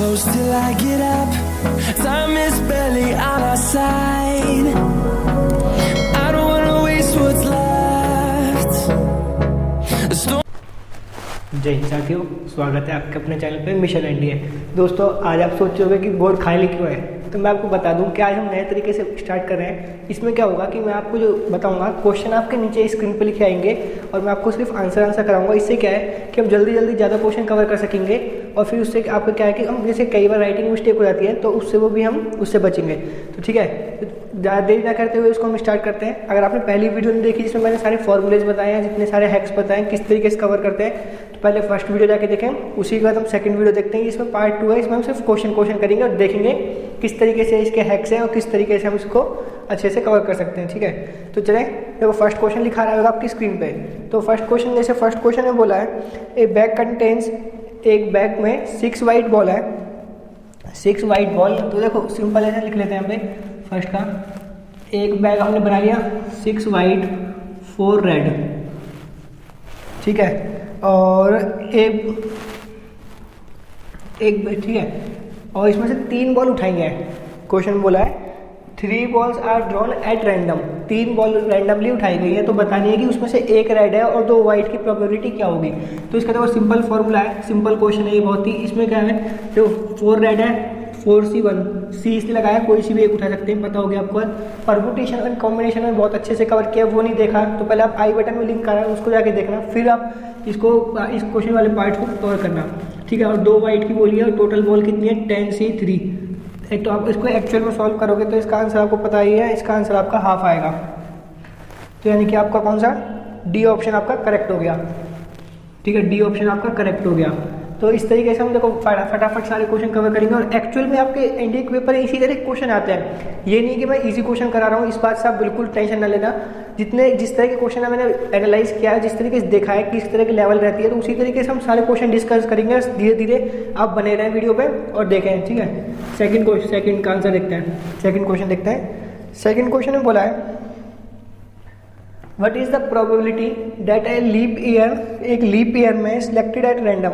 close till I get up. Time is barely on our side. I don't wanna waste what's left. The storm. जय हिंद साथियों, स्वागत है आपके अपने channel पे मिशन एनडीए। दोस्तों, आज आप सोच रहे होंगे कि बोर्ड खाली क्यों है, तो मैं आपको बता दूं कि आज हम नए तरीके से स्टार्ट कर रहे हैं। इसमें क्या होगा कि मैं आपको जो बताऊंगा, क्वेश्चन आपके नीचे स्क्रीन पे लिखे आएंगे और मैं आपको सिर्फ आंसर कराऊंगा। इससे क्या है कि हम जल्दी ज़्यादा क्वेश्चन कवर कर सकेंगे और फिर उससे आपको क्या है कि हम जैसे कई बार राइटिंग मिस्टेक हो जाती है तो उससे हम उससे बचेंगे। तो ठीक है, ज़्यादा देरी ना करते हुए इसको हम स्टार्ट करते हैं। अगर आपने पहली वीडियो नहीं देखी जिसमें मैंने सारे फॉर्मूलेज बताए हैं, जितने सारे हैक्स बताए हैं किस तरीके से कवर करते हैं, तो पहले फर्स्ट वीडियो जाके देखें। उसी के बाद हम सेकंड वीडियो देखते हैं, इसमें पार्ट 2 है। इसमें हम सिर्फ क्वेश्चन करेंगे और देखेंगे किस तरीके से इसके हैक्स हैं और किस तरीके से हम इसको अच्छे से कवर कर सकते हैं। ठीक है, तो चलें। देखो, फर्स्ट क्वेश्चन लिखा रहा होगा आपकी स्क्रीन पे। तो फर्स्ट क्वेश्चन, जैसे फर्स्ट क्वेश्चन में बोला है ए बैग कंटेन्स, एक बैग में 6 वाइट बॉल है, 6 वाइट बॉल। तो देखो सिंपल ऐसा लिख लेते हैं यहाँ पे। फर्स्ट का एक बैग हमने बना लिया, 6 वाइट 4 रेड, ठीक है। और एक ठीक है, और इसमें से 3 बॉल उठाएंगे। क्वेश्चन बोला है 3 balls are drawn at random, 3 ball randomly उठाई गई है। तो बतानी है कि उसमें से एक रेड है और 2 वाइट की प्रोबेबिलिटी क्या होगी। तो इसका देखो सिंपल फॉर्मूला है, सिंपल क्वेश्चन है ये बहुत ही। इसमें क्या है, जो 4 रेड है 4C1, सी इसलिए लगाया, कोई सी भी एक उठा सकते हैं, पता हो गया आपको। परमुटेशन एंड कॉम्बिनेशन में बहुत अच्छे से कवर किया, वो नहीं देखा तो पहले आप आई बटन में लिंक कर रहे हैं उसको जाके देखना, फिर आप इस क्वेश्चन वाले पार्ट को कवर करना, ठीक है। और 2 वाइट की बोली है और टोटल बॉल कितनी है 10C3। एक तो आप इसको एक्चुअल में सॉल्व करोगे तो इसका आंसर आपको पता ही है, इसका आंसर आपका हाफ आएगा। तो यानी कि आपका कौन सा, डी ऑप्शन आपका करेक्ट हो गया, ठीक है। डी ऑप्शन आपका करेक्ट हो गया। तो इस तरीके से हम देखो फटाफट सारे क्वेश्चन कवर करेंगे। और एक्चुअल में आपके एनडीए के पेपर में इसी तरह क्वेश्चन आते हैं, ये नहीं कि मैं इजी क्वेश्चन करा रहा हूँ, इस बात से आप बिल्कुल टेंशन ना लेना। जिस तरह के क्वेश्चन मैंने एनालाइज किया है, जिस तरीके से देखा है किस तरह की लेवल रहती है, तो उसी तरीके से हम सारे क्वेश्चन डिस्कस करेंगे। धीरे धीरे आप बने रहें वीडियो पे और देखें, ठीक है। सेकंड का आंसर देखते हैं, सेकंड क्वेश्चन देखते हैं। सेकंड क्वेश्चन में बोला है what is the probability that a leap year, एक लीप ईयर में सिलेक्टेड एट रैंडम,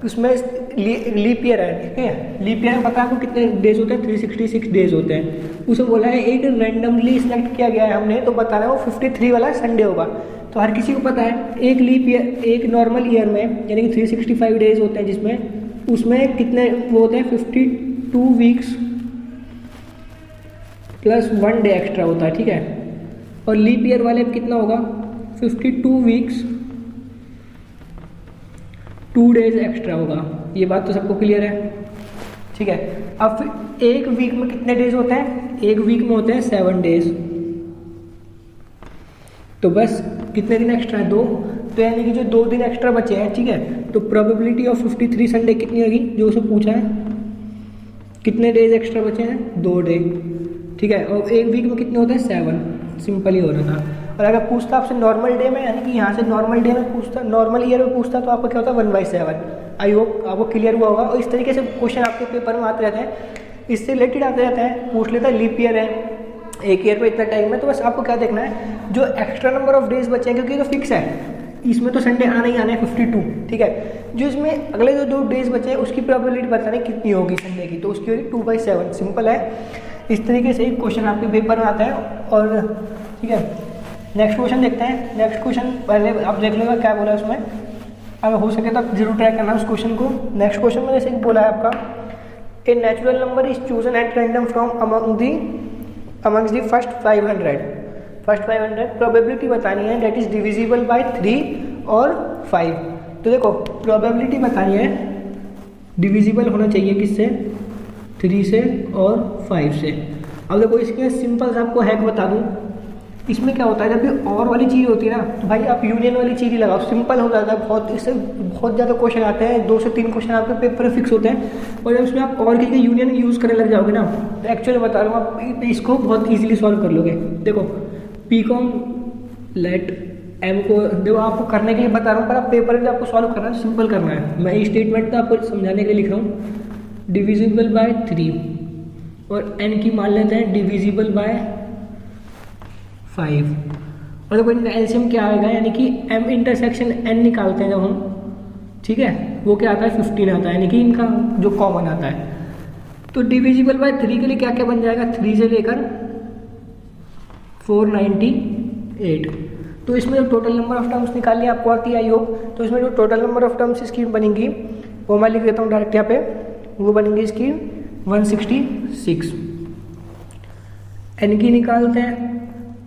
उसमें लीप ईयर है, ठीक है। लीप ईयर में पता है आपको कितने डेज होते हैं, 366 डेज होते हैं। उसे बोला है एक रैंडमली सिलेक्ट किया गया है हमने, तो बता रहा है वो 53 वाला संडे होगा। तो हर किसी को पता है एक लीप ईयर, एक नॉर्मल ईयर में यानी कि 365 डेज होते हैं, जिसमें उसमें कितने वो होते हैं 52 वीक्स प्लस 1 डे एक्स्ट्रा होता है, ठीक है। और लीप ईयर वाले में कितना होगा 52 वीक्स 2 डेज एक्स्ट्रा होगा। ये बात तो सबको क्लियर है, ठीक है। अब फिर एक वीक में कितने डेज होते हैं, एक वीक में होते हैं 7 डेज। तो बस कितने दिन एक्स्ट्रा है, 2। तो यानी कि जो 2 दिन एक्स्ट्रा बचे हैं, ठीक है। तो प्रोबेबिलिटी ऑफ 53 संडे कितनी होगी, जो उसे पूछा है कितने डेज एक्स्ट्रा बचे हैं, 2 डे, ठीक है। और एक वीक में कितने होते हैं 7, सिंपल ही हो रहा था। और अगर पूछता आपसे नॉर्मल डे में, यानी कि यहाँ से नॉर्मल डे में पूछता, नॉर्मल ईयर में पूछता, तो आपका क्या होता है 1/7। आई होप आपको क्लियर हुआ होगा। और इस तरीके से क्वेश्चन आपके पेपर में आते रहते हैं, इससे रिलेटेड आते रहते हैं। पूछ लेता है लीप ईयर है, एक ईयर में इतना टाइम है, तो बस आपको क्या देखना है, जो एक्स्ट्रा नंबर ऑफ डेज बचे हैं, क्योंकि ये तो फिक्स है, इसमें तो संडे आना ही आना है 52, ठीक है। जो इसमें अगले जो 2 डेज बचे हैं उसकी प्रोबेबिलिटी बताने कितनी होगी संडे की, तो उसकी होगी 2/7, सिंपल है। इस तरीके से एक क्वेश्चन आपके पेपर में आता है। और ठीक है, नेक्स्ट क्वेश्चन देखते हैं। नेक्स्ट क्वेश्चन पहले आप देख लेगा क्या बोला है उसमें, अगर हो सके तो आप जरूर ट्राई करना उस क्वेश्चन को। नेक्स्ट क्वेश्चन में जैसे बोला है आपका a natural number is chosen at random from amongst the first 500 probability बतानी है दैट इज डिविजिबल बाय 3 और 5। तो देखो प्रोबेबिलिटी बतानी है, डिविजिबल होना चाहिए किससे, 3 से और 5 से। अब देखो इसके सिंपल से आपको हैक बता दूं, इसमें क्या होता है जब भी और वाली चीज़ होती है ना, तो भाई आप यूनियन वाली चीज़ ही लगाओ, सिंपल हो जाता है बहुत। इससे बहुत ज़्यादा क्वेश्चन आते हैं, 2 से 3 क्वेश्चन आपके पेपर में फिक्स होते हैं। और जब उसमें आप और किसी का यूनियन यूज़ करने लग जाओगे ना, तो एक्चुअली बता रहा हूँ आप इसको बहुत ईजिली सॉल्व कर लोगे। देखो पीकॉम लेट एम को देखो आपको करने के लिए बता रहा हूँ, पर आप पेपर में आपको सॉल्व करना है, सिंपल करना है। मैं स्टेटमेंट तो आपको समझाने के लिए लिख रहा हूँ, डिविजिबल बाय 3 और एन की मान लेते हैं डिविजिबल बाय 5। और देखो इनका एलसीएम क्या आएगा, यानी कि एम इंटरसेक्शन एन निकालते हैं जब हम, ठीक है, वो क्या आता है 15 आता है, यानी कि इनका जो कॉमन आता है। तो डिविजिबल बाय 3 के लिए क्या क्या बन जाएगा, 3 से लेकर 498। तो इसमें जो टोटल नंबर ऑफ टर्म्स निकालनी आपको आती है आई होप। तो इसमें जो टोटल नंबर ऑफ टर्म्स इसकी बनेंगी वो मैं लिख देता हूँ डायरेक्ट यहाँ पे, वो बनेंगी इसकी 166। एन की निकालते हैं,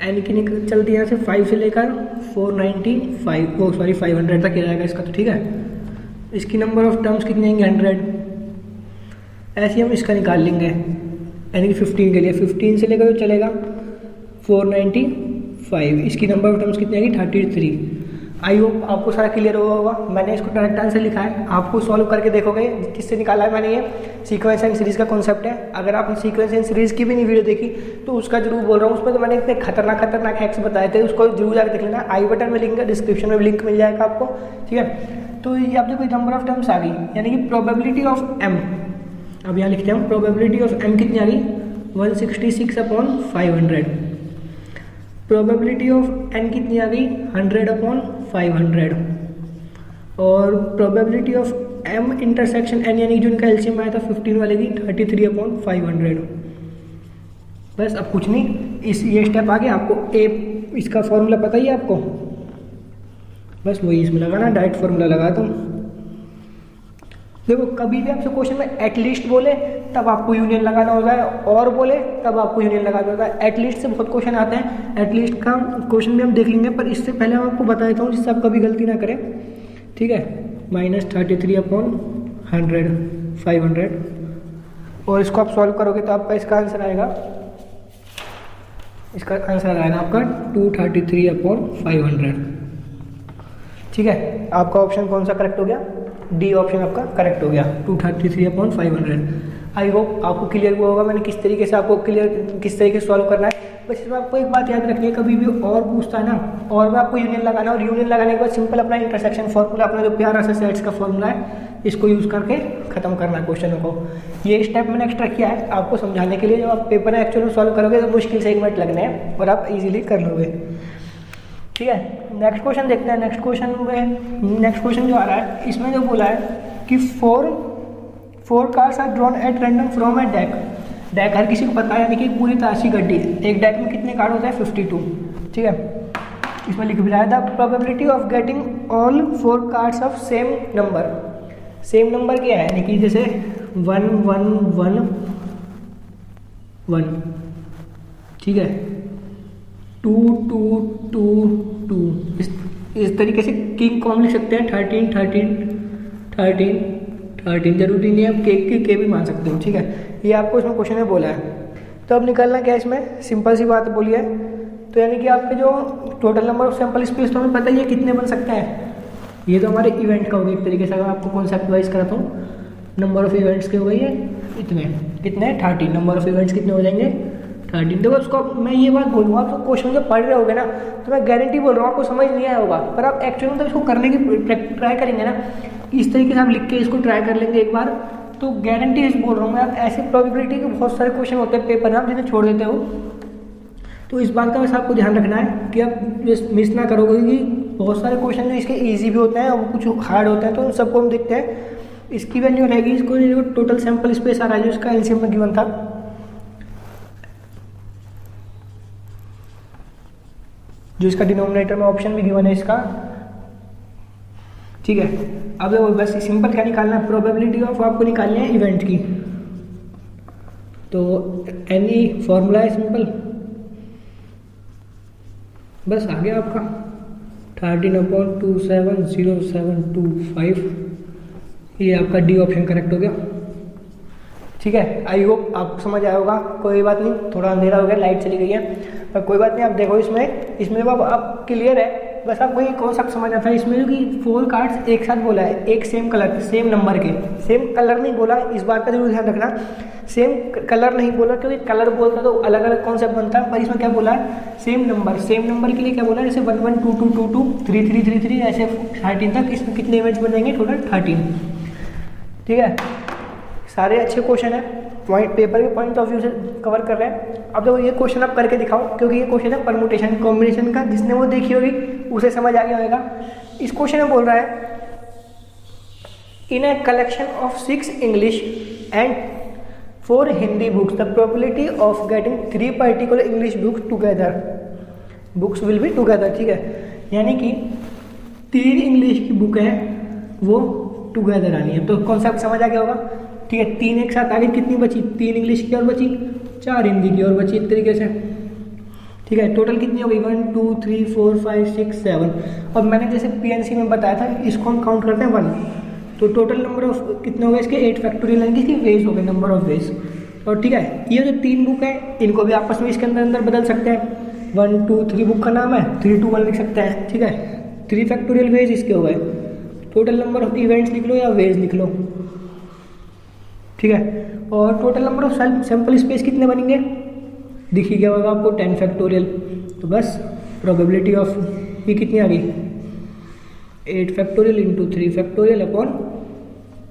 एन की चलती है यहाँ से 5 से लेकर 500 तक जाएगा इसका। तो ठीक है, इसकी नंबर ऑफ टर्म्स कितनी आएंगे 100। ऐसे हम इसका निकाल लेंगे, यानी कि 15 के लिए 15 से लेकर जो चलेगा 495, इसकी नंबर ऑफ टर्म्स कितनी आएगी 33। आई होप आपको सारा क्लियर हुआ होगा। मैंने इसको डायरेक्ट आंसर लिखा है, आपको सॉल्व करके देखोगे किससे निकाला है मैंने। ये सीक्वेंस एंड सीरीज का कॉन्सेप्ट है। अगर आपने सीक्वेंस एंड सीरीज की भी नहीं वीडियो देखी तो उसका जरूर बोल रहा हूँ, उसमें तो मैंने इतने खतरनाक हैक्स बताए थे, उसको जरूर जाकर देख लेना। आई बटन में लिंक है, डिस्क्रिप्शन में भी लिंक मिल जाएगा आपको, ठीक है। तो ये आप देखो नंबर ऑफ टर्म्स आ गई, यानी कि प्रोबेबिलिटी ऑफ एम। अब यहाँ लिखते हैं हम प्रोबेबिलिटी ऑफ एम कितनी आ गई 166/500। प्रोबेबिलिटी ऑफ एन कितनी आ गई 100/500। और probability of M intersection N, यानी जो इनका एलसीएम आया था 15 वाले की 33/500। बस अब कुछ नहीं, ये स्टेप आ गया। आपको ए इसका फॉर्मूला पता ही है आपको, बस वही इसमें लगाना, डायरेक्ट फॉर्मूला लगा तुम। देखो कभी भी आपसे क्वेश्चन में एटलीस्ट बोले तब आपको यूनियन लगाना होता है, और बोले तब आपको यूनियन लगाना होता है। एटलीस्ट से बहुत क्वेश्चन आते हैं, एटलीस्ट का क्वेश्चन भी हम देख लेंगे, पर इससे पहले मैं आपको बता देता हूँ जिससे आप कभी गलती ना करें, ठीक है। -33/100 500, और इसको आप सॉल्व करोगे तो आपका इसका आंसर आएगा, इसका आंसर आएगा आपका 233/500, ठीक है। आपका ऑप्शन कौन सा करेक्ट हो गया, डी ऑप्शन आपका करेक्ट हो गया 233/500। आई होप आपको क्लियर हुआ होगा मैंने किस तरीके से आपको किस तरीके से सॉल्व करना है। बस इसमें आपको एक बात याद रखनी है, कभी भी और पूछता है ना, और में आपको यूनियन लगाना है, और यूनियन लगाने के बाद सिंपल अपना इंटरसेक्शन फॉर्मूला, अपना जो प्यारा सा सेट्स का फॉर्मूला है, इसको यूज़ करके खत्म करना है क्वेश्चनों को। ये स्टेप मैंने एक्स्ट्रा किया है आपको समझाने के लिए। जब आप पेपर में एक्चुअली सॉल्व करोगे तो मुश्किल से 1 मिनट लगने हैं और आप इजीली कर लोगे, ठीक है। नेक्स्ट क्वेश्चन देखते हैं। नेक्स्ट क्वेश्चन जो आ रहा है इसमें जो बोला है कि four cards are drawn at random from a deck. Deck हर किसी को पता है, यानी कि पूरी ताशी गड्डी, एक डेक में कितने कार्ड होते हैं 52, ठीक है। इसमें लिख भी रहा है the probability of getting all 4 cards of same number. Same number क्या है, यानी कि जैसे 1 1 1 1, ठीक है, 2 2 2 2, इस तरीके से किंग कॉम लिख सकते हैं, 13 13 13 13, जरूरी नहीं है आप के भी मान सकते हो, ठीक है। ये आपको इसमें क्वेश्चन में बोला है। तो अब निकालना क्या है इसमें, सिंपल सी बात बोली है। तो यानी कि आपके जो total number of sample space तो हमें पता ही है कितने बन सकते हैं। ये तो हमारे इवेंट का हो गया एक तरीके से, अगर आपको कॉन्सेप्ट वाइज कराता हूँ, नंबर ऑफ इवेंट्स के हो गई है कितने 13, नंबर ऑफ इवेंट्स कितने हो जाएंगे 13। देखो उसको मैं ये बात बोलूँगा, आप तो क्वेश्चन जब पढ़ रहे होगे ना तो मैं गारंटी बोल रहा हूँ आपको समझ नहीं आया होगा, पर आप एक्चुअली तो इसको करने की ट्राई करेंगे ना, इस तरीके से आप लिख के इसको ट्राई कर लेंगे एक बार, तो गारंटी इस बोल रहा हूँ मैं। आप ऐसी प्रोबेबिलिटी के बहुत सारे क्वेश्चन होते हैं पेपर में आप जिन्हें छोड़ देते हो, तो इस बात का बस आपको ध्यान रखना है कि आप मिस ना करोगे, कि बहुत सारे क्वेश्चन जो इसके ईजी भी होते हैं और कुछ हार्ड होते हैं, तो उन सबको हम देखते हैं। इसकी वैल्यू रहेगी, इसको जो टोटल सैंपल स्पेस आ रहा है जो इसका एलसीएम में गिवन था, जो इसका डिनोमिनेटर में ऑप्शन भी गिवन है इसका, ठीक है। अब बस सिंपल क्या निकालना है, प्रोबेबिलिटी ऑफ आपको निकालनी है इवेंट की। तो एनी फॉर्मूला है सिंपल, बस आ गया आपका 13/270725, ये आपका डी ऑप्शन करेक्ट हो गया, ठीक है। आई होप आपको समझ आया होगा। कोई बात नहीं, थोड़ा अंधेरा हो गया, लाइट चली गई है, पर कोई बात नहीं। आप देखो इसमें जब आप क्लियर है, बस आपको ये कॉन्सेप्ट समझ आता है इसमें जो कि 4 कार्ड्स एक साथ बोला है, एक सेम कलर सेम नंबर के, सेम कलर नहीं बोला, इस बात का जरूर ध्यान रखना, सेम कलर नहीं बोला, क्योंकि कलर बोलता तो अलग अलग कॉन्सेप्ट बनता है, पर इसमें क्या बोला है सेम नंबर के लिए क्या बोला है, जैसे 1 1 2 2 2 2 3 3 3 3 ऐसे 13 तक, इसमें कितने इवेंट्स बन जाएंगे टोटल 13, ठीक है। सारे अच्छे क्वेश्चन है, पॉइंट पेपर के पॉइंट ऑफ व्यू से कवर कर रहे हैं। अब देखो ये क्वेश्चन आप करके दिखाओ, क्योंकि ये क्वेश्चन है परमुटेशन कॉम्बिनेशन का, जिसने वो देखी होगी उसे समझ आ गया होगा। इस क्वेश्चन में बोल रहा है in a collection of 6 English and 4 Hindi books the probability of getting 3 particular English books together, books will be together, ठीक है, यानी कि 3 इंग्लिश की बुक है वो टुगेदर आनी है। तो कॉन्सेप्ट समझ आ गया होगा, ठीक है। 3 एक साथ आगे कितनी बची, 3 इंग्लिश की और बची, 4 हिंदी की और बची, इस तरीके से, ठीक है। टोटल कितनी हो गई, 1 2 3 4 5 6 7। और मैंने जैसे पीएनसी में बताया था इसको हम काउंट करते हैं 1, तो टोटल नंबर ऑफ कितने हो गए इसके 8 फैक्टोरियल, यानी कि वेज हो गए, नंबर ऑफ वेज। और ठीक है, ये जो 3 बुक है इनको भी आपस में इसके अंदर बदल सकते हैं। 1 2 3 बुक का नाम है, 3 2 1 लिख सकते हैं, ठीक है। 3 फैक्टोरियल वेज इसके हो गए। टोटल नंबर ऑफ इवेंट्स लिख लो या वेज लिख लो, ठीक है। और total number of sample space कितने बनेंगे, दिख ही गया होगा आपको, 10 फैक्टोरियल। तो बस प्रोबेबिलिटी ऑफ ये कितनी आ गई, 8 factorial into 3 factorial upon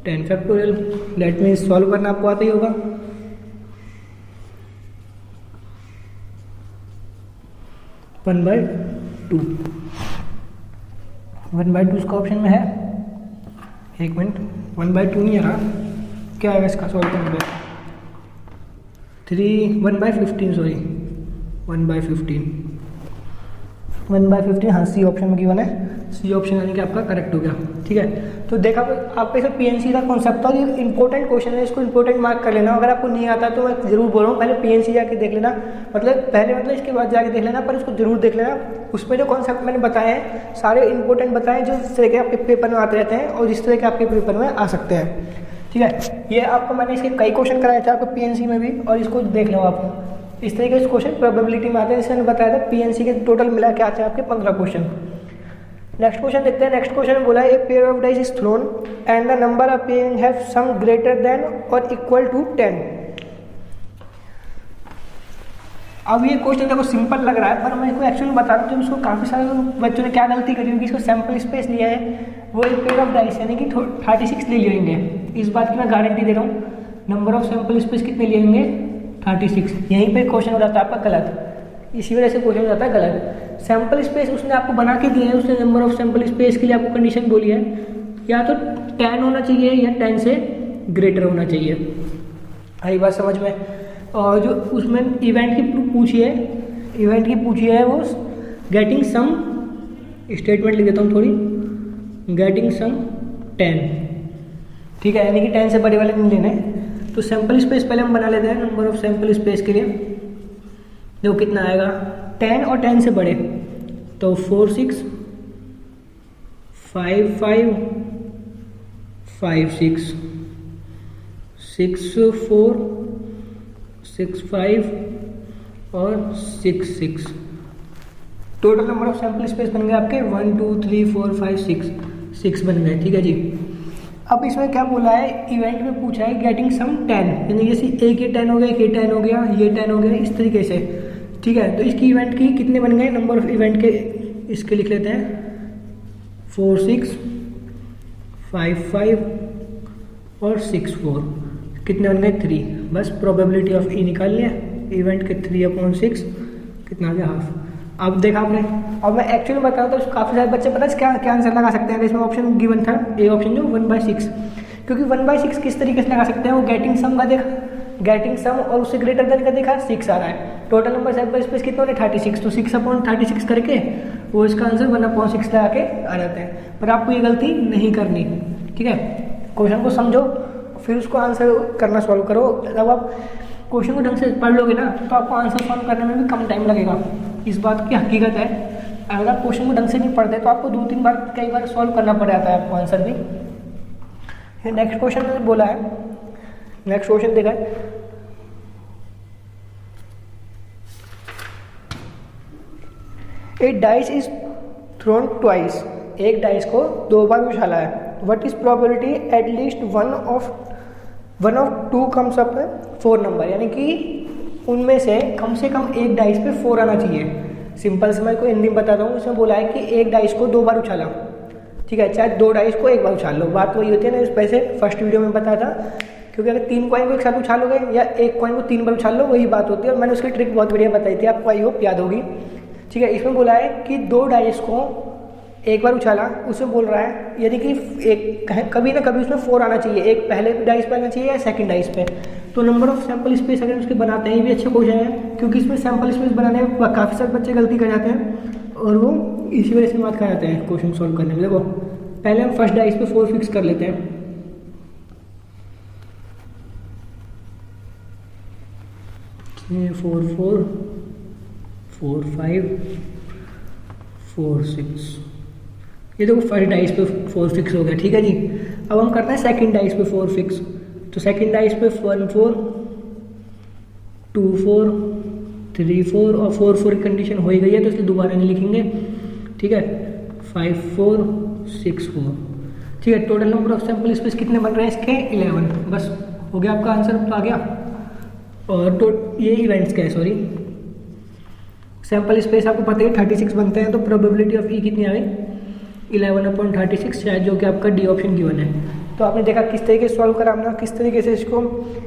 10 factorial. That means solve करना आपको आता ही होगा। वन बाई टू इसका ऑप्शन में है, एक मिनट, 1/2 नहीं आ रहा, क्या है इसका सॉल्व करने में, 1/15 सॉरी 1/15 हाँ, सी ऑप्शन में गिवन है, सी ऑप्शन यानी कि आपका करेक्ट हो गया, ठीक है। तो देखा आपका इसे पीएनसी का कॉन्सेप्ट था, ये इंपॉर्टेंट क्वेश्चन है, इसको इंपॉर्टेंट मार्क कर लेना। अगर आपको नहीं आता तो मैं जरूर बोल रहा हूँ पहले पीएनसी जाके देख लेना, मतलब इसके बाद जाके देख लेना, पर इसको जरूर देख लेना। उसमें जो कॉन्सेप्ट मैंने बताए हैं सारे इंपॉर्टेंट बताए, जो इस तरह के आपके पेपर में आते रहते हैं और जिस तरह के आपके पेपर में आ सकते हैं, ठीक है। ये आपको मैंने इसके कई क्वेश्चन कराए थे आपको पीएनसी में भी, और इसको देख लो आप, इस तरीके से क्वेश्चन प्रोबेबिलिटी में आते हैं। जैसे मैंने बताया था पीएनसी के टोटल मिला के आते हैं आपके 15 क्वेश्चन। नेक्स्ट क्वेश्चन देखते हैं। नेक्स्ट क्वेश्चन में बोला है a pair of dice is throne and the number appearing have some greater than और इक्वल टू 10। अब ये क्वेश्चन देखो सिंपल लग रहा है, पर मैं इसको एक्चुअली बता दूं तो इसको काफ़ी सारे बच्चों ने क्या गलती करी होगी, इसको सैंपल स्पेस लिया है वो एक पेयर ऑफ डाइस यानी कि 36 ले लिए होंगे। इस बात की मैं गारंटी दे रहा हूँ, नंबर ऑफ सैंपल स्पेस कितने लिए होंगे, 36। यहीं पे क्वेश्चन हो जाता है आपका गलत, इसी वजह से क्वेश्चन हो जाता है गलत। सैंपल स्पेस उसने आपको बना के दिया है, उसने नंबर ऑफ सैंपल स्पेस के लिए आपको कंडीशन बोली है या तो 10 होना चाहिए या 10 से ग्रेटर होना चाहिए। आई बात समझ में। और जो उसमें इवेंट की पूछी है वो गेटिंग सम, स्टेटमेंट लिख देता हूँ थोड़ी, गेटिंग सम 10, ठीक है, यानी कि 10 से बड़े वाले नहीं लेने। तो सैंपल स्पेस पहले हम बना लेते हैं नंबर ऑफ सैंपल स्पेस के लिए। देखो कितना आएगा, 10 और 10 से बड़े, तो 4 6 5 5 5 6 6 4 6 5 और 6 6। Total number of sample space बन गए आपके 1 2 3 4 5 6 बन गए, ठीक है जी। अब इसमें क्या बोला है, इवेंट में पूछा है गेटिंग सम 10, यानी जैसे एक ये 10 हो गया, एक ये 10 हो गया, ये 10 हो गया, इस तरीके से, ठीक है। तो इसकी इवेंट की कितने बन गए, नंबर ऑफ इवेंट के इसके लिख लेते हैं 4 6 5 5 और 6 4, कितने बन गए 3। बस प्रोबेबिलिटी ऑफ ई निकाल लिया, इवेंट के 3/6 कितना आ गया, हाफ। अब देखा आपने, और मैं एक्चुअली बताऊँ तो काफ़ी सारे बच्चे पता है क्या आंसर लगा सकते हैं। इसमें ऑप्शन गिवन था, ए ऑप्शन जो 1/6, क्योंकि 1/6 किस तरीके से लगा सकते हैं, वो गेटिंग सम का देखा, गेटिंग सम और उससे ग्रेटर देन का देखा, 6 आ रहा है। टोटल नंबर सैंपल स्पेस कितने होने 36, तो 6/36 करके वो इसका आंसर 1/6 लगा के आ जाते हैं। पर आपको ये गलती नहीं करनी, ठीक है। क्वेश्चन को समझो फिर उसको आंसर करना सॉल्व करो। जब आप क्वेश्चन को ढंग से पढ़ लोगे ना तो आपको आंसर सॉल्व करने में भी कम टाइम लगेगा, इस बात की हकीकत है। अगर आप क्वेश्चन को ढंग से नहीं पढ़ते तो आपको 2-3 बार कई बार सॉल्व करना पड़ जाता है आपको आंसर भी। नेक्स्ट क्वेश्चन में बोला है, नेक्स्ट क्वेश्चन देखा है, ए डाइस इज थ्रोन ट्वाइस, एक डाइस को 2 बार उछाला है। What is probability at least one of 2 comes up 4 number, यानी कि उनमें से कम एक डाइस पे 4 आना चाहिए। सिंपल से मैं को हिंदी में बताता हूँ। इसमें बोला है कि एक डाइस को 2 बार उछाला, ठीक है, चाहे 2 डाइस को 1 बार उछाल लो। बात वही होती है ना, इस वैसे फर्स्ट वीडियो में बताया था, क्योंकि अगर 3 कॉइन को एक साथ उछालोगे या 1 कॉइन को 3 बार उछाल लो, वही बात होती है। और मैंने उसकी ट्रिक बहुत बढ़िया बताई थी, आपको आई होप याद होगी, ठीक है। इसमें बोला है कि 2 डाइस को एक बार उछाला, उसमें बोल रहा है यानी कि एक कभी ना कभी उसमें 4 आना चाहिए, एक पहले डाइस पे आना चाहिए या सेकंड डाइस पे। तो नंबर ऑफ सैंपल स्पेस अगर उसके बनाते हैं, ये भी अच्छा क्वेश्चन है, क्योंकि इसमें सैंपल स्पेस बनाने में काफ़ी सारे बच्चे गलती कर जाते हैं और वो इसी वजह से मात खा जाते हैं क्वेश्चन सॉल्व करने में। देखो पहले हम फर्स्ट डाइस पे 4 फिक्स कर लेते हैं। 4 4 4 5 4 6, ये देखो फर्स्ट डाइस पे 4 फिक्स हो गया, ठीक है जी। अब हम करते हैं सेकंड डाइस पे 4 फिक्स। तो सेकंड डाइस पे 1 4 2 4 3 4 और 4 4 की कंडीशन हो ही गई है, तो इसलिए दोबारा नहीं लिखेंगे, ठीक है। 5 4 6 4, ठीक है। Total number of sample space कितने बन रहे हैं इसके? 11। बस हो गया आपका आंसर, तो आ गया। और ये इवेंट्स का है, सॉरी सैंपल स्पेस आपको पता है 36 बनते हैं, तो प्रोबेबिलिटी ऑफ ई कितनी आ गई? 11/36 शायद, जो कि आपका डी ऑप्शन गिवन है। तो आपने देखा किस तरीके से सॉल्व करा हमने, किस तरीके से इसको,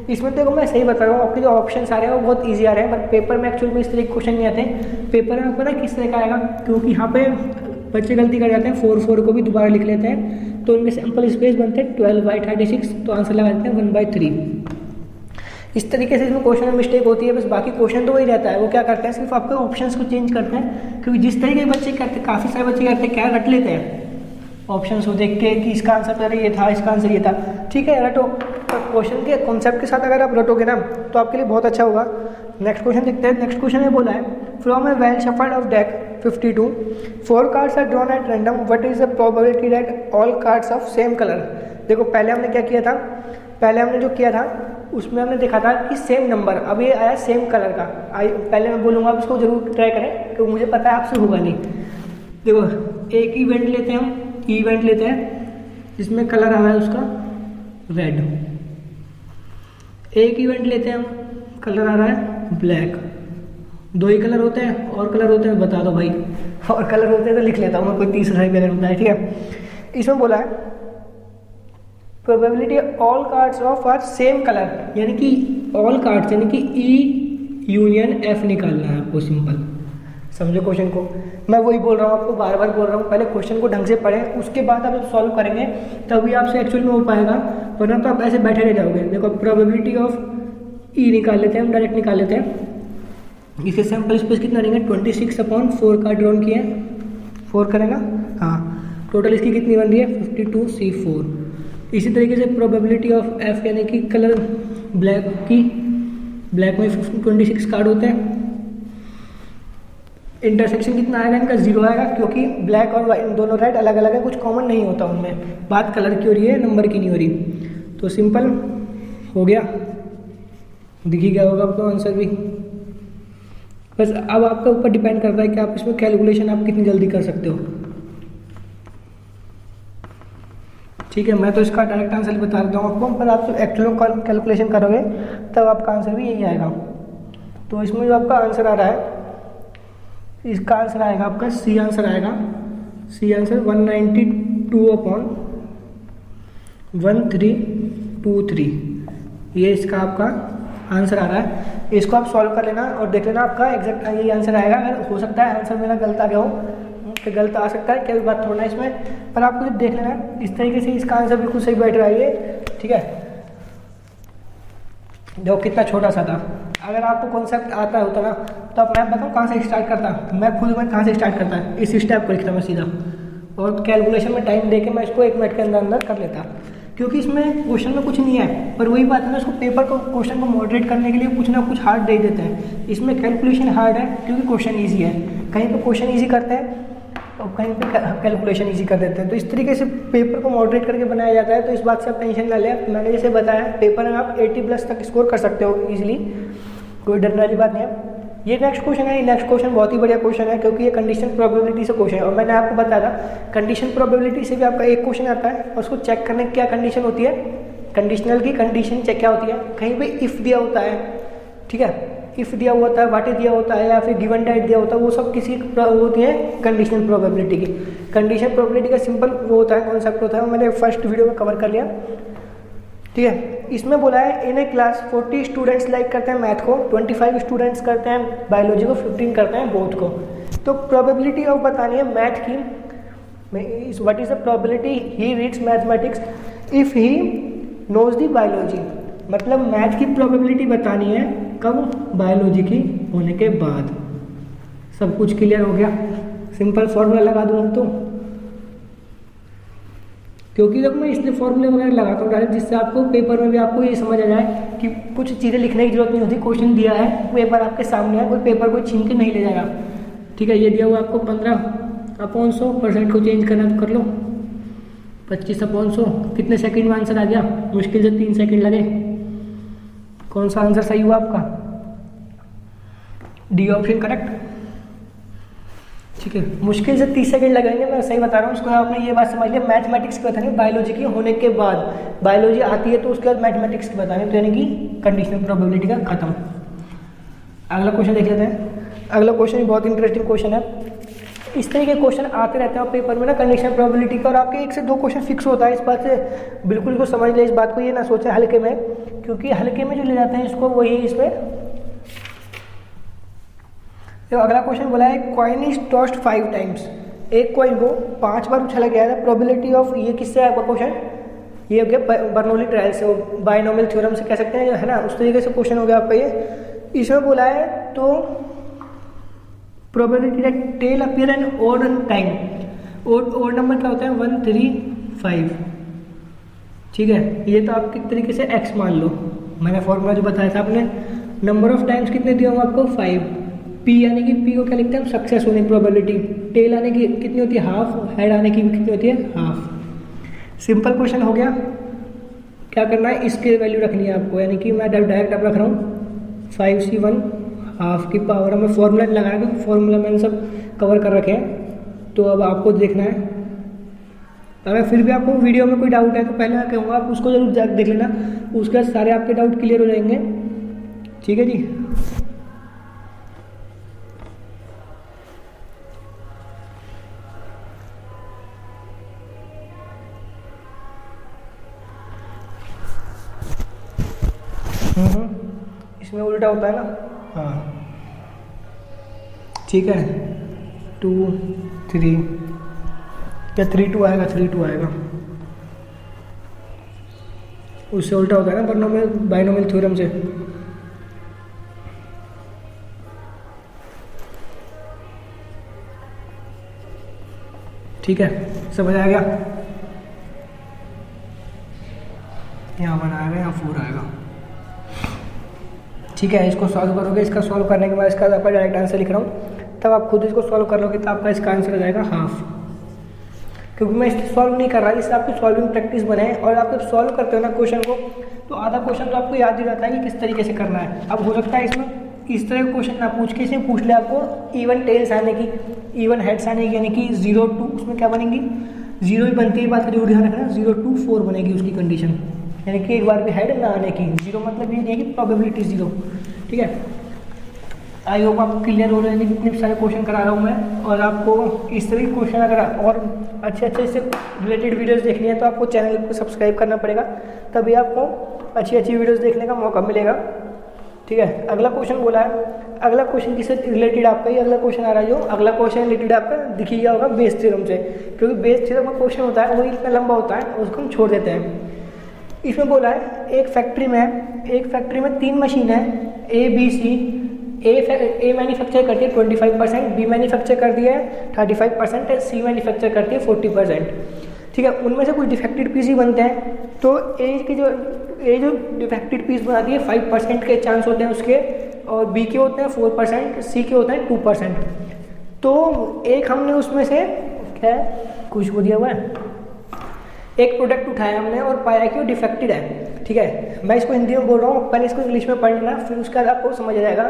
इसमें देखो मैं सही बता रहा हूँ, आपके जो ऑप्शन आ रहे हैं वो बहुत ईजी आ रहे हैं, पर पेपर में एक्चुअल में इस तरह के क्वेश्चन नहीं आते। पेपर में आपको ना किस तरह का आएगा, क्योंकि यहाँ पे बच्चे गलती कर जाते हैं, 4 4 को भी दोबारा लिख लेते हैं, तो उनके सैंपल स्पेस बनते हैं 12/36, तो आंसर लगा देते हैं 1/3। इस तरीके से इसमें क्वेश्चन में मिस्टेक होती है, बस बाकी क्वेश्चन तो वही रहता है। वो क्या करते हैं, सिर्फ आपके ऑप्शंस को चेंज करते हैं, क्योंकि जिस तरीके के बच्चे करते हैं, काफ़ी सारे बच्चे करते हैं क्या, रट लेते हैं ऑप्शंस को देख के कि इसका आंसर तो ये था, इसका आंसर ये था, ठीक है रटो। तो क्वेश्चन के कॉन्सेप्ट के साथ अगर आप रटोगे ना तो आपके लिए बहुत अच्छा होगा। नेक्स्ट क्वेश्चन देखते हैं। नेक्स्ट क्वेश्चन में बोला है, from a well shuffled of deck 52 4 cards are drawn at random, what is the probability that all cards of same colour. देखो पहले हमने क्या किया था, पहले हमने जो किया था उसमें हमने देखा था कि सेम नंबर, अब ये आया सेम कलर का। पहले मैं बोलूँगा आप इसको जरूर ट्राई करें, क्योंकि मुझे पता है आपसे होगा नहीं। देखो एक इवेंट लेते हैं हम, इवेंट लेते हैं जिसमें कलर आ रहा है उसका रेड। एक इवेंट लेते हैं हम, कलर आ रहा है ब्लैक। 2 ही कलर होते हैं, और कलर होते हैं बता दो भाई, और कलर होते हैं तो लिख लेता हूँ मैं, कोई तीसरा ही कलर होता है, ठीक है। इसमें बोला है probability all cards of are same colour, यानी कि ऑल कार्ड्स यानी कि ई यूनियन एफ निकालना है आपको, सिंपल समझो क्वेश्चन को। मैं वही बोल रहा हूँ आपको, बार बार बोल रहा हूँ, पहले क्वेश्चन को ढंग से पढ़ें, उसके बाद आप जब सॉल्व करेंगे तभी आपसे एक्चुअल में हो पाएगा, वरना तो आप ऐसे बैठे रह जाओगे। देखो प्रोबेबिलिटी ऑफ ई निकाल लेते हैं हम, डायरेक्ट निकाल लेते हैं। इसके सैंपल स्पेस कितना रहेंगे? 26/4 का ड्रॉन किया है, 4 करेगा, हाँ। टोटल इसकी कितनी बन रही है? 52C4। इसी तरीके से प्रोबेबिलिटी ऑफ एफ यानी कि कलर ब्लैक की, ब्लैक में 26 कार्ड होते हैं। इंटरसेक्शन कितना आएगा इनका? 0 आएगा, क्योंकि ब्लैक और वाइट दोनों रेड अलग अलग है, कुछ कॉमन नहीं होता उनमें, बात कलर की हो रही है, नंबर की नहीं हो रही। तो सिंपल हो गया, दिख ही गया होगा आपको आंसर भी। बस अब आपका ऊपर डिपेंड करता है कि आप इसमें कैलकुलेशन आप कितनी जल्दी कर सकते हो, ठीक है। मैं तो इसका डायरेक्ट आंसर बता देता हूँ आपको, पर आप एक्चुअल कैलकुलेशन करोगे तब आपका आंसर भी यही आएगा। तो इसमें जो आपका आंसर आ रहा है, इसका आंसर आएगा आपका सी आंसर आएगा, सी आंसर 192/1323, ये इसका आपका आंसर आ रहा है। इसको आप सॉल्व कर लेना और देख लेना आपका एग्जैक्ट यही आंसर आएगा। अगर हो सकता है आंसर मेरा गलत आ गया हो, तो गलत आ सकता है, क्या भी बात थोड़ा इसमें, पर आपको देख लेना इस तरीके से इसका आंसर बिल्कुल सही बैठ रहा है ये, ठीक है। देखो कितना छोटा सा था, अगर आपको कॉन्सेप्ट आता होता ना तो आप, मैं बताऊँ कहाँ से स्टार्ट करता, मैं खुद में कहाँ से स्टार्ट करता, इस स्टेप को लिखता मैं सीधा, और कैलकुलेशन में टाइम देके मैं इसको 1 मिनट के अंदर कर लेता, क्योंकि इसमें क्वेश्चन में कुछ नहीं है। पर वही बात है ना, उसको पेपर को, क्वेश्चन को मॉडरेट करने के लिए कुछ ना कुछ हार्ड दे देते हैं। इसमें कैलकुलेशन हार्ड है क्योंकि क्वेश्चन ईजी है, कहीं पर क्वेश्चन ईजी करते हैं और कहीं पे कैलकुलेशन ईजी कर देते हैं। तो इस तरीके से पेपर को मॉडरेट करके बनाया जाता है, तो इस बात से आप टेंशन ना लें। मैंने जैसे बताया पेपर में आप 80+ तक स्कोर कर सकते हो ईजिली, कोई डरने वाली बात नहीं है। ये नेक्स्ट क्वेश्चन है, नेक्स्ट क्वेश्चन बहुत ही बढ़िया क्वेश्चन है, क्योंकि ये कंडीशन प्रोबेबिलिटी से क्वेश्चन है, और मैंने आपको बताया था कंडीशन प्रोबेबिलिटी से भी आपका एक क्वेश्चन आता है, और उसको चेक करने की क्या कंडीशन होती है, कंडीशनल की कंडीशन चेक क्या होती है। कहीं पे इफ़ दिया होता है, ठीक है, इफ़ दिया होता है, वाट दिया होता है, या फिर गिवन डेट दिया होता है, वो सब किसी होती है कंडीशनल प्रोबेबिलिटी की। कंडीशन प्रोबेबिलिटी का सिंपल वो होता है, कॉन्सेप्ट होता है, मैंने फर्स्ट वीडियो में कवर कर लिया, ठीक है। इसमें बोला है in A class 40 students like करते हैं मैथ को, 25 स्टूडेंट्स करते हैं बायोलॉजी को, 15 करते हैं बोथ को। तो प्रोबेबिलिटी ऑफ बतानी है मैथ की, what is the probability he reads mathematics if he knows the biology, मतलब मैथ की प्रोबेबिलिटी बतानी है कब, बायोलॉजी की होने के बाद। सब कुछ क्लियर हो गया, सिंपल फॉर्मूला लगा दूँ तो, क्योंकि जब मैं इसलिए फॉर्मूले वगैरह लगाता हूँ डायरेक्ट, जिससे आपको पेपर में भी आपको ये समझ आ जाए कि कुछ चीज़ें लिखने की जरूरत नहीं होती, क्वेश्चन दिया है पेपर आपके सामने है, कोई पेपर कोई छीन के नहीं ले जाएगा। ठीक है, ये दिया हुआ आपको 15/100, को चेंज करना तो कर लो, 25/100, कितने सेकंड में आंसर आ गया, मुश्किल से 3 सेकंड लगे। कौन सा आंसर सही हुआ आपका, डी ऑप्शन करेक्ट। ठीक है, मुश्किल से 30 सेकंड लगेंगे, मैं सही बता रहा हूँ। उसको आपने ये बात समझ लिया, मैथमेटिक्स की बतानी, बायोलॉजी की होने के बाद, बायोलॉजी आती है तो उसके बाद मैथमेटिक्स की बतानी, तो यानी कि कंडीशनल प्रोबेबिलिटी का खत्म। अगला क्वेश्चन देख लेते हैं। अगला क्वेश्चन बहुत इंटरेस्टिंग क्वेश्चन है। इस तरह के क्वेश्चन आते रहते हैं पेपर में ना, कंडीशनल प्रोबेबिलिटी का, और आपके 1 से 2 क्वेश्चन फिक्स होता है। इस बात से बिल्कुल को समझ ले, इस बात को ये ना सोचे हल्के में, क्योंकि हल्के में जो ले जाते हैं इसको वही इसमें। तो अगला क्वेश्चन बोला है, कॉइन इज टॉस्ड 5 टाइम्स, एक कॉइन को 5 बार उछाला गया है, प्रोबेबिलिटी ऑफ, ये किससे है आपका क्वेश्चन, ये हो गया बर्नौली ट्रायल से, बायनोमियल थ्योरम से कह सकते हैं, है ना, उस तरीके से क्वेश्चन हो गया आपका ये। इसमें बोला है तो probability that tail appear an odd time, odd number क्या होता है 1 3 5। ठीक है, ये तो आप किस तरीके से x मान लो, मैंने फॉर्मूला जो बताया था आपने, नंबर ऑफ टाइम्स कितने दिए होंगे आपको 5, p यानी कि p को क्या लिखते हैं हम, सक्सेस होने की प्रोबेबिलिटी, टेल आने की कितनी होती है हाफ, हेड आने की भी कितनी होती है हाफ। सिंपल क्वेश्चन हो गया। क्या करना है, इसके वैल्यू रखनी है आपको, यानी कि मैं डायरेक्ट आप रख रहा हूँ 5c1 हाफ की पावर, मैं फॉर्मूला लगाया क्योंकि फॉर्मूला मैंने सब कवर कर रखे हैं। तो अब आपको देखना है, अगर फिर भी आपको वीडियो में कोई डाउट है तो पहले मैं कहूँगा आप उसको जरूर जाकर देख लेना, उसके बाद सारे आपके डाउट क्लियर हो जाएंगे। ठीक है जी। इसमें उल्टा होता है ना, हाँ ठीक है, 2 3 या 3 2 आएगा, 3 2 आएगा, उससे उल्टा होता है ना बर्नौली बायनोमियल थ्योरम से। ठीक है, समझ आ गया, यहाँ 1 आएगा, यहाँ 4 आएगा। ठीक है, इसको सॉल्व करोगे, इसका सॉल्व करने के बाद इसका आपका डायरेक्ट आंसर लिख रहा हूँ, तब आप खुद इसको सॉल्व कर लोगे तो आपका इसका आंसर आ जाएगा हाफ। क्योंकि मैं इससे सॉल्व नहीं कर रहा, इससे आपकी सॉल्विंग प्रैक्टिस बने, और आप जब सॉल्व करते हो ना क्वेश्चन को, तो आधा क्वेश्चन तो आपको याद ही रहता है कि किस तरीके से करना है। अब हो सकता है इसमें इस तरह का क्वेश्चन ना पूछ के, इसमें पूछ ले आपको इवन टेल्स आने की, इवन हेड्स आने की, यानी कि 0 2, उसमें क्या बनेगी 0 ही बनती है, बात का जरूर ध्यान रखना, 0 2 4 बनेगी उसकी कंडीशन, यानी कि एक बार भी हेड ना आने की। 0 मतलब ये नहीं है कि प्रोबेबिलिटी 0। ठीक है, आई होप आपको क्लियर हो रहे हैं कितने सारे क्वेश्चन करा रहा हूँ मैं, और आपको इस तरह के क्वेश्चन अगर और अच्छे इससे रिलेटेड वीडियोस देखनी है तो आपको चैनल को सब्सक्राइब करना पड़ेगा, तभी आपको अच्छी अच्छी वीडियोस देखने का मौका मिलेगा। ठीक है, अगला क्वेश्चन बोला है, अगला क्वेश्चन किससे रिलेटेड आपका, ये अगला क्वेश्चन आ रहा है, जो अगला क्वेश्चन रिलेटेड आपका दिख ही गया होगा बेस थ्योरम से, क्योंकि बेस थ्योरम का क्वेश्चन होता है वो इतना लंबा होता है, उसको हम छोड़ देते हैं। इसमें बोला है एक फैक्ट्री में 3 मशीन है A B C, A manufacture करती है 25%, बी मैन्युफैक्चर कर दिया है 35%, सी मैन्युफैक्चर करती है 40%। ठीक है, उनमें से कुछ डिफेक्टेड पीस ही बनते हैं, तो ए जो डिफेक्टेड पीस बनाती है 5% के चांस होते हैं उसके, और बी के होते हैं 4%, सी के होते हैं 2%। तो एक हमने उसमें से क्या है, कुछ वो दिया हुआ है, एक प्रोडक्ट उठाया हमने और पाया कि वो डिफेक्टेड है। ठीक है, मैं इसको हिंदी में बोल रहा हूँ, पहले इसको इंग्लिश में पढ़ लेना, फिर उसके बाद आपको समझ आ जाएगा।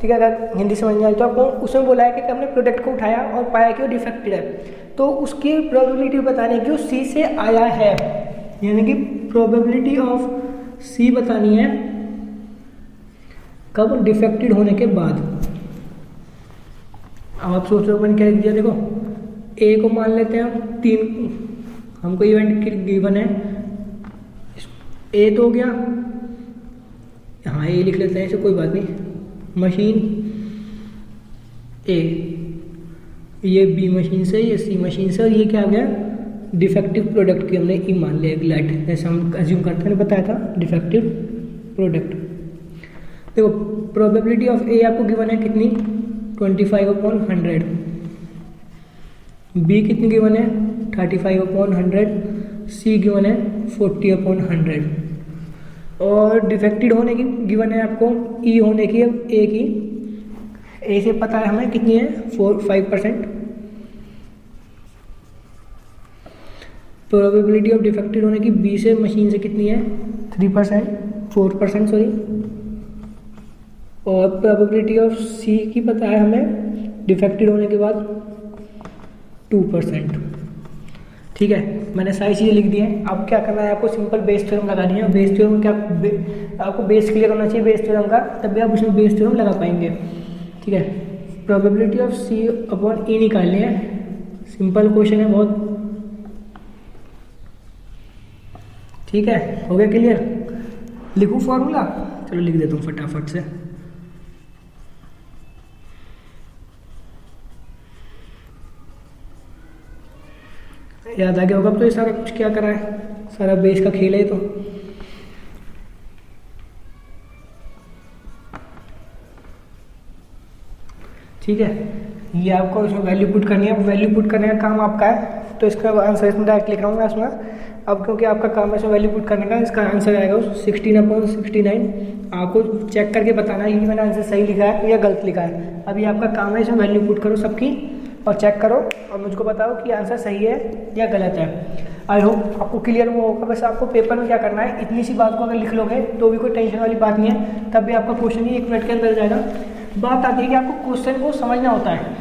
ठीक है, अगर हिंदी समझ नहीं आई तो आपको उसमें बोला है कि हमने प्रोडक्ट को उठाया और पाया कि वो डिफेक्टेड है, तो उसकी प्रोबेबिलिटी बतानी है कि वो सी से आया है, यानी कि प्रोबेबिलिटी ऑफ सी बतानी है कब, डिफेक्टेड होने के बाद। अब आप सोच रहे हो मैंने क्या दिया, देखो ए को मान लेते हैं हम 3, हमको इवेंट गिवन है, ए तो हो गया, हाँ ए लिख लेते हैं, ऐसे कोई बात नहीं, मशीन ए, ये बी मशीन से, ये सी मशीन से, और ये क्या हो गया डिफेक्टिव प्रोडक्ट की हमने ई मान लिया ग्लैड, जैसे हम अज्यूम करते हैं, बताया था डिफेक्टिव प्रोडक्ट। देखो प्रोबेबिलिटी ऑफ ए आपको गिवन है कितनी 25/100, बी कितनी गिवन है 35/100, सी गिवन है 40/100, और डिफेक्टेड होने की गिवन है आपको ई होने की, अब ए की, ए से पता है हमें कितनी है 5%, प्रोबेबिलिटी ऑफ डिफेक्टेड होने की बी से मशीन से कितनी है 4% सॉरी, और प्रोबेबिलिटी ऑफ सी की पता है हमें डिफेक्टेड होने के बाद 2%। ठीक है, मैंने सारी चीज़ें लिख दी हैं। अब क्या करना है आपको, सिंपल बेस थ्योरम लगानी है। बेस थ्योरम क्या, आपको बेस क्लियर होना चाहिए बेस थ्योरम का, तभी आप उसमें बेस थ्योरम लगा पाएंगे। ठीक है, प्रोबेबिलिटी ऑफ सी अपॉन ई निकालनी है, सिंपल क्वेश्चन है बहुत। ठीक है, हो गया क्लियर? लिखूं फॉर्मूला? चलो लिख देता हूँ फटाफट से। याद आ गया होगा। तो ये सारा कुछ क्या करा है, सारा बेस का खेल है तो। ठीक है, ये आपको इसमें वैल्यू पुट करनी है। वैल्यू पुट करने का काम आपका है, तो इसका आंसर इसमें डायरेक्ट लिख रहा हूँ मैं इसमें। अब क्योंकि आपका काम है इसमें वैल्यू पुट करने का, इसका आंसर आएगा 16/69। आपको चेक करके बताना है ये मैंने आंसर सही लिखा है या गलत लिखा है। अभी आपका काम है इसमें वैल्यू पुट करो सबकी और चेक करो और मुझको बताओ कि आंसर सही है या गलत है। आई होप आपको क्लियर हुआ होगा। बस आपको पेपर में क्या करना है, इतनी सी बात को अगर लिख लोगे तो भी कोई टेंशन वाली बात नहीं है, तब भी आपका क्वेश्चन ही 1 मिनट के अंदर जाएगा। बात आती है कि आपको क्वेश्चन को समझना होता है,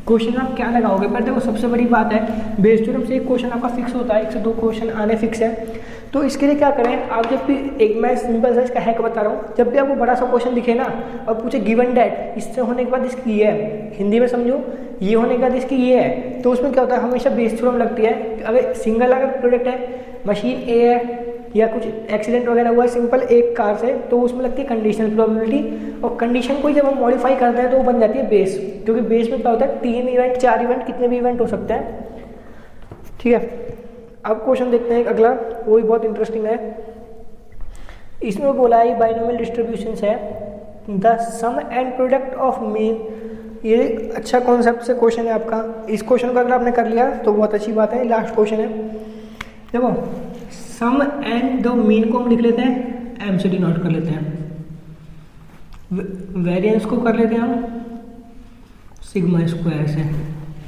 क्वेश्चन आप क्या लगाओगे। पर देखो सबसे बड़ी बात है, बेस थ्योरम से एक क्वेश्चन आपका फिक्स होता है, 1 से 2 क्वेश्चन आने फिक्स है। तो इसके लिए क्या करें, आप जब भी एक मैं सिंपल सा इसका हैक बता रहा हूँ, जब भी आपको बड़ा सा क्वेश्चन दिखे ना और पूछे गिवन डेट, इससे होने के बाद इसकी ये है, हिंदी में समझो, ये होने के बाद इसकी ये है, तो उसमें क्या होता है हमेशा बेस थ्योरम लगती है। अगर सिंगल अगर प्रोडक्ट है, मशीन ए है या कुछ एक्सीडेंट वगैरह हुआ है सिंपल एक कार से, तो उसमें लगती है कंडीशनल प्रोबेबिलिटी, और कंडीशन को जब हम मॉडिफाई करते हैं तो वो बन जाती है बेस। क्योंकि बेस में क्या होता है 3 इवेंट 4 इवेंट कितने भी इवेंट हो सकते हैं। ठीक है, अब क्वेश्चन देखते हैं अगला, वो भी बहुत इंटरेस्टिंग है। इसमें बोला है बाइनोमियल डिस्ट्रीब्यूशन है, the sum and product of mean. ये अच्छा कॉन्सेप्ट से क्वेश्चन है आपका। इस क्वेश्चन को अगर आपने कर लिया तो बहुत अच्छी बात है। लास्ट क्वेश्चन है, देखो सम एंड द मीन को हम लिख लेते हैं एम से डिनोट कर लेते हैं, वेरिएंस को कर लेते हैं हम सिग्मा स्क्वायर से।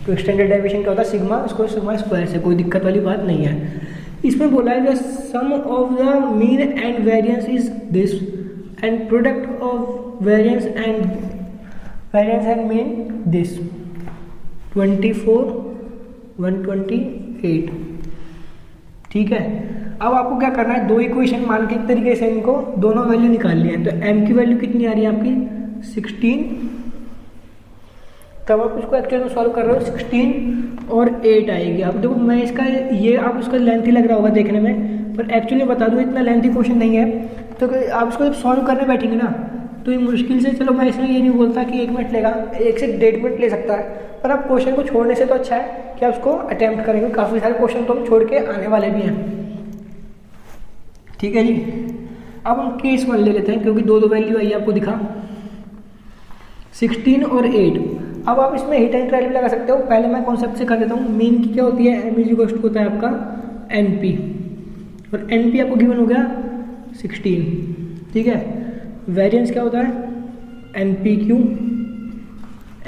तो एक्सटेंडेड डेविएशन क्या होता है सिग्मा, इसको सिग्मा स्क्वायर से, कोई दिक्कत वाली बात नहीं है। इसमें बोला है sum of the mean and variance is this and product of variance and mean this 24 128। ठीक है, अब आपको क्या करना है, 2 इक्वेशन मान के एक तरीके से इनको दोनों वैल्यू निकाल लिए हैं। तो m की वैल्यू कितनी आ रही है आपकी 16, तब आप इसको एक्चुअल में सॉल्व कर रहे हो 16 और 8 आएगी। अब देखो मैं इसका ये आप इसका लेंथी लग रहा होगा देखने में, पर एक्चुअली बता दूं इतना लेंथी क्वेश्चन नहीं है। तो आप इसको जब सॉल्व करने बैठेंगे ना तो ये मुश्किल से, चलो मैं इसमें ये नहीं बोलता कि 1 मिनट लेगा, 1 से 1.5 मिनट ले सकता है, पर आप क्वेश्चन को छोड़ने से तो अच्छा है कि आप उसको अटेम्प्ट करेंगे। काफ़ी सारे क्वेश्चन तो हम छोड़ के आने वाले भी हैं। ठीक है जी, अब हम केस 1 ले लेते हैं क्योंकि 2 वैल्यू आई आपको दिखा 16 और 8। अब आप इसमें हिट एंड ट्रायल भी लगा सकते हो। पहले मैं कॉन्सेप्ट से कर देता हूँ। मीन की क्या होती है, एम इज इक्वल टू होता है आपका एनपी, और एनपी आपको गिवन हो गया 16। ठीक है, वेरिएंस क्या होता है एनपी क्यू,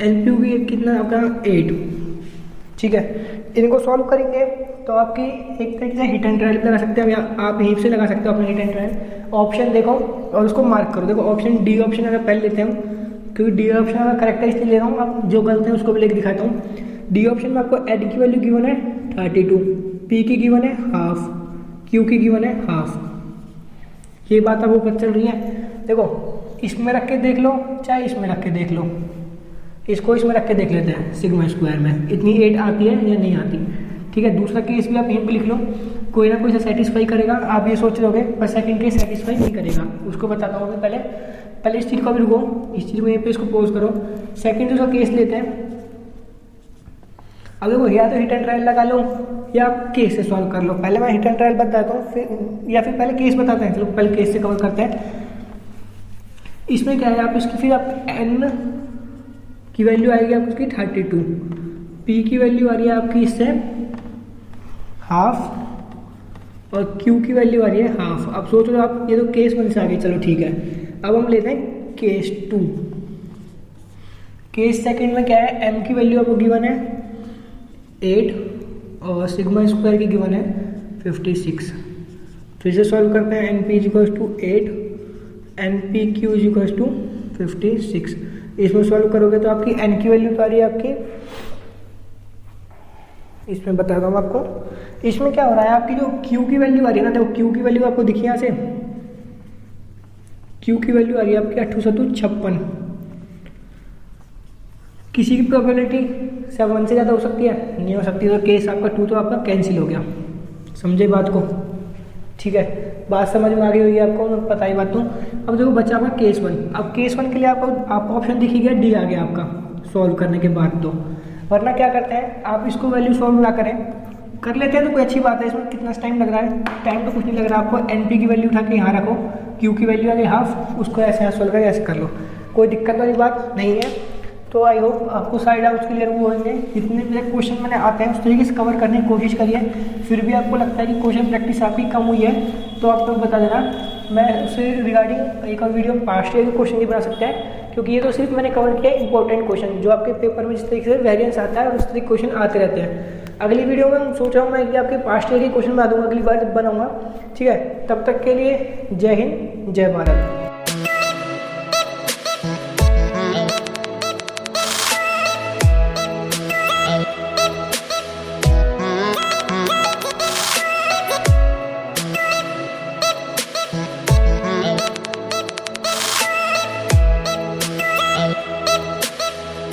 एनपी भी कितना आपका 8। ठीक है, इनको सॉल्व करेंगे तो आपकी एक तरीके से हिट एंड ट्रायल लगा सकते हैं, या आप यहीं से लगा सकते हो अपने हिट एंड ट्रायल। ऑप्शन देखो और उसको मार्क करो। देखो ऑप्शन डी ऑप्शन अगर पहले लेते हैं, क्योंकि डी ऑप्शन अगर करेक्ट है इसलिए ले रहा हूँ, अब जो गलत है उसको भी लेके दिखाता हूँ। डी ऑप्शन में आपको एड की वैल्यू गिवन है 32, पी की गिवन है हाफ, क्यू की गिवन है हाफ। ये बात आपको पता चल रही है। देखो इसमें रख के देख लो चाहे इसमें रख के देख लो, इसको इसमें रख के देख लेते हैं सिग्मा स्क्वायर में इतनी 8 आती है या नहीं आती। ठीक है, दूसरा केस भी आप यहीं पे लिख लो, कोई ना कोई से सेटिस्फाई करेगा। आप ये सोच रहे पर सेकंड केस सेटिस्फाई नहीं करेगा, उसको बताता हूँ मैं। पहले इस चीज़ को भी रुको, इस चीज़ को यहीं पे इसको पोज करो। सेकंड दूसरा केस लेते हैं, अब देखो या तो हिट एंड ट्रायल लगा लो या केस से सॉल्व कर लो। पहले मैं हिट एंड ट्रायल बताता हूँ फिर या फिर पहले केस बताते हैं। चलो पहले केस से कवर करते हैं। इसमें क्या है, आप इसकी फिर आप n की वैल्यू आएगी आपकी उसकी 32, p की वैल्यू आ रही है आपकी इससे हाफ और q की वैल्यू आ रही है हाफ। अब सोच लो आप, ये तो केस 1 से आ गई, चलो ठीक है। अब हम लेते हैं केस 2। केस सेकंड में क्या है, m की वैल्यू आपको गिवन है 8 और सिग्मा स्क्वायर की गिवन है 56। फिर से सॉल्व करते हैं। np equals to 8 npq equals to 56। इसमें सॉल्व करोगे तो आपकी n की वैल्यू तो आ रही है आपकी, इसमें बताता हूँ आपको। इसमें क्या हो रहा है, आपकी जो q की वैल्यू आ रही है ना, देखो q की वैल्यू आपको दिखी यहाँ से, q की वैल्यू आ रही है आपकी 856। किसी की प्रोबेबिलिटी 7 से ज़्यादा हो सकती है, नहीं हो सकती, तो केस आपका 2 तो आपका कैंसिल हो गया। समझे बात को? ठीक है, बात समझ में आ गई होगी आपको, मैं पता ही बात हूँ। अब देखो बच्चा आपका केस 1। अब केस 1 के लिए आपको ऑप्शन दिखी गया डी आ गया आपका सॉल्व करने के बाद। तो वरना क्या करते हैं, आप इसको वैल्यू सॉल्व ना करें, कर लेते हैं तो कोई अच्छी बात है। इसमें कितना टाइम लग रहा है, टाइम तो कुछ नहीं लग रहा। आपको एनपी की वैल्यू उठा के यहाँ रखो, क्यू की वैल्यू आ गई हाफ, उसको ऐसे यहाँ सॉल्व करके ऐसे कर लो, कोई दिक्कत वाली बात नहीं है। तो आई होप आपको सारे डाउट्स क्लियर हुए होंगे। जितने भी क्वेश्चन मैंने आते हैं उस तरीके से कवर करने की कोशिश करिए। फिर भी आपको लगता है कि क्वेश्चन प्रैक्टिस आपकी कम हुई है तो आप लोग बता देना, मैं उससे रिगार्डिंग एक और वीडियो पास्ट ईयर के क्वेश्चन भी बना सकते हैं, क्योंकि ये तो सिर्फ मैंने कवर किया इंपॉर्टेंट क्वेश्चन जो आपके पेपर में जिस तरीके से वेरिएंस आता है और उस तरीके क्वेश्चन आते रहते हैं। अगली वीडियो में सोच रहा हूँ मैं कि आपके पास्ट ईयर के क्वेश्चन बना दूंगा, अगली बार बनाऊंगा। ठीक है, तब तक के लिए जय हिंद, जय भारत।